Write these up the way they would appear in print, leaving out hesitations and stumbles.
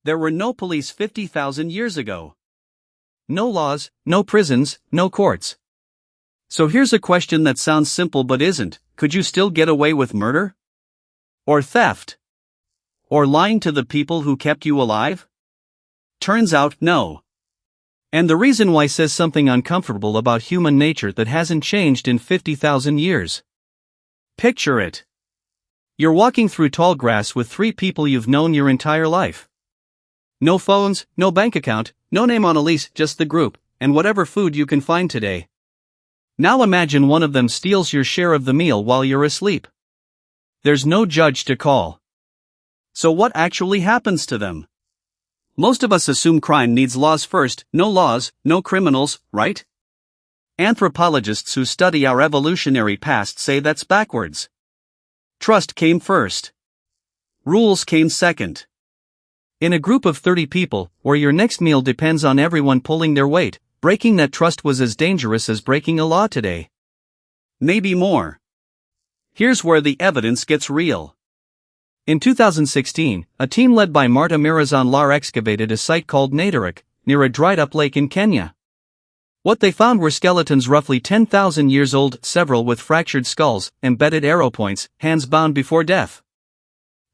There were no police 50,000 years ago. No laws, no prisons, no courts. So here's a question that sounds simple but isn't: could you still get away with murder? Or theft? Or lying to the people who kept you alive? Turns out, no. And the reason why says something uncomfortable about human nature that hasn't changed in 50,000 years. Picture it. You're walking through tall grass with three people you've known your entire life. No phones, no bank account, no name on a lease, just the group, and whatever food you can find today. Now imagine one of them steals your share of the meal while you're asleep. There's no judge to call. So what actually happens to them? Most of us assume crime needs laws first. No laws, no criminals, right? Anthropologists who study our evolutionary past say that's backwards. Trust came first. Rules came second. In a group of 30 people, where your next meal depends on everyone pulling their weight, breaking that trust was as dangerous as breaking a law today. Maybe more. Here's where the evidence gets real. In 2016, a team led by Marta Mirazan-Lar excavated a site called Nataruk, near a dried-up lake in Kenya. What they found were skeletons roughly 10,000 years old, several with fractured skulls, embedded arrow points, hands bound before death.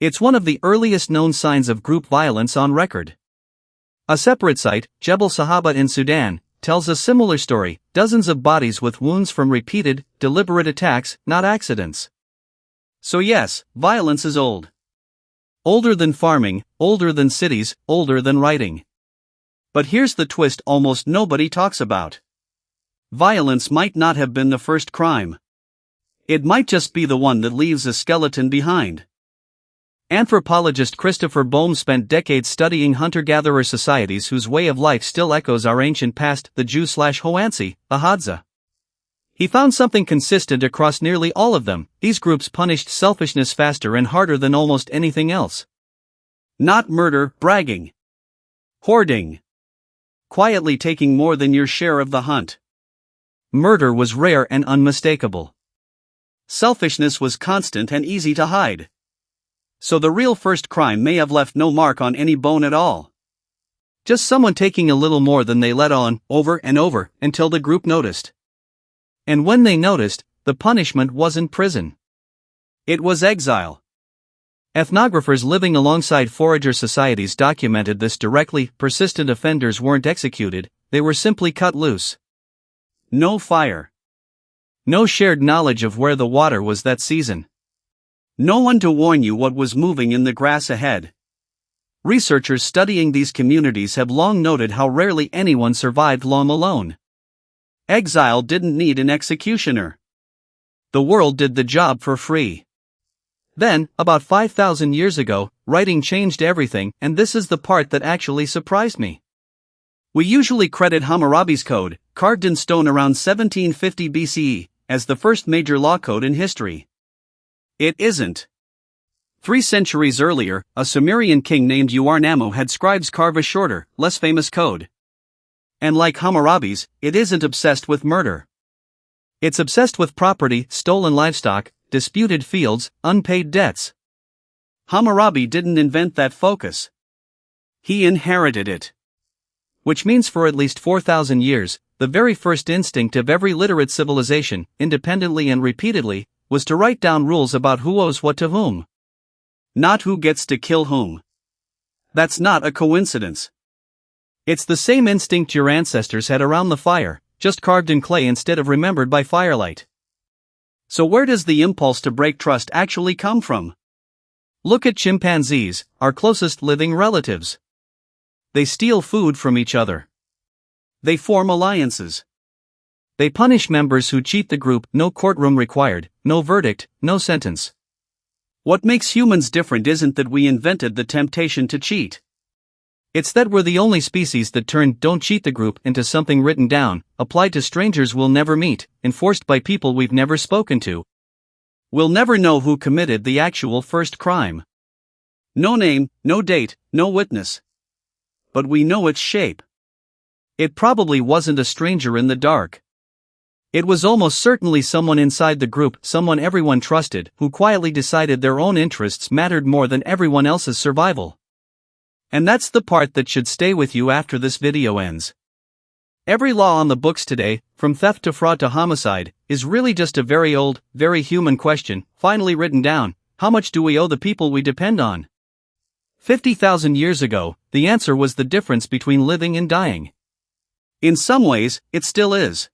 It's one of the earliest known signs of group violence on record. A separate site, Jebel Sahaba in Sudan, tells a similar story: dozens of bodies with wounds from repeated, deliberate attacks, not accidents. So yes, violence is old. Older than farming, older than cities, older than writing. But here's the twist almost nobody talks about. Violence might not have been the first crime. It might just be the one that leaves a skeleton behind. Anthropologist Christopher Boehm spent decades studying hunter-gatherer societies whose way of life still echoes our ancient past, the Jew/Hoansi, the Hadza. He found something consistent across nearly all of them: these groups punished selfishness faster and harder than almost anything else. Not murder, bragging. Hoarding. Quietly taking more than your share of the hunt. Murder was rare and unmistakable. Selfishness was constant and easy to hide. So the real first crime may have left no mark on any bone at all. Just someone taking a little more than they let on, over and over, until the group noticed. And when they noticed, the punishment wasn't prison. It was exile. Ethnographers living alongside forager societies documented this directly. Persistent offenders weren't executed, they were simply cut loose. No fire. No shared knowledge of where the water was that season. No one to warn you what was moving in the grass ahead. Researchers studying these communities have long noted how rarely anyone survived long alone. Exile didn't need an executioner. The world did the job for free. Then, about 5,000 years ago, writing changed everything, and this is the part that actually surprised me. We usually credit Hammurabi's code, carved in stone around 1750 BCE, as the first major law code in history. It isn't. 3 centuries earlier, a Sumerian king named Uarnamo had scribes carve a shorter, less famous code. And like Hammurabi's, it isn't obsessed with murder. It's obsessed with property, stolen livestock, disputed fields, unpaid debts. Hammurabi didn't invent that focus. He inherited it. Which means for at least 4,000 years, the very first instinct of every literate civilization, independently and repeatedly, was to write down rules about who owes what to whom. Not who gets to kill whom. That's not a coincidence. It's the same instinct your ancestors had around the fire, just carved in clay instead of remembered by firelight. So where does the impulse to break trust actually come from? Look at chimpanzees, our closest living relatives. They steal food from each other. They form alliances. They punish members who cheat the group. No courtroom required, no verdict, no sentence. What makes humans different isn't that we invented the temptation to cheat. It's that we're the only species that turned "don't cheat the group" into something written down, applied to strangers we'll never meet, enforced by people we've never spoken to. We'll never know who committed the actual first crime. No name, no date, no witness. But we know its shape. It probably wasn't a stranger in the dark. It was almost certainly someone inside the group, someone everyone trusted, who quietly decided their own interests mattered more than everyone else's survival. And that's the part that should stay with you after this video ends. Every law on the books today, from theft to fraud to homicide, is really just a very old, very human question, finally written down: how much do we owe the people we depend on? 50,000 years ago, the answer was the difference between living and dying. In some ways, it still is.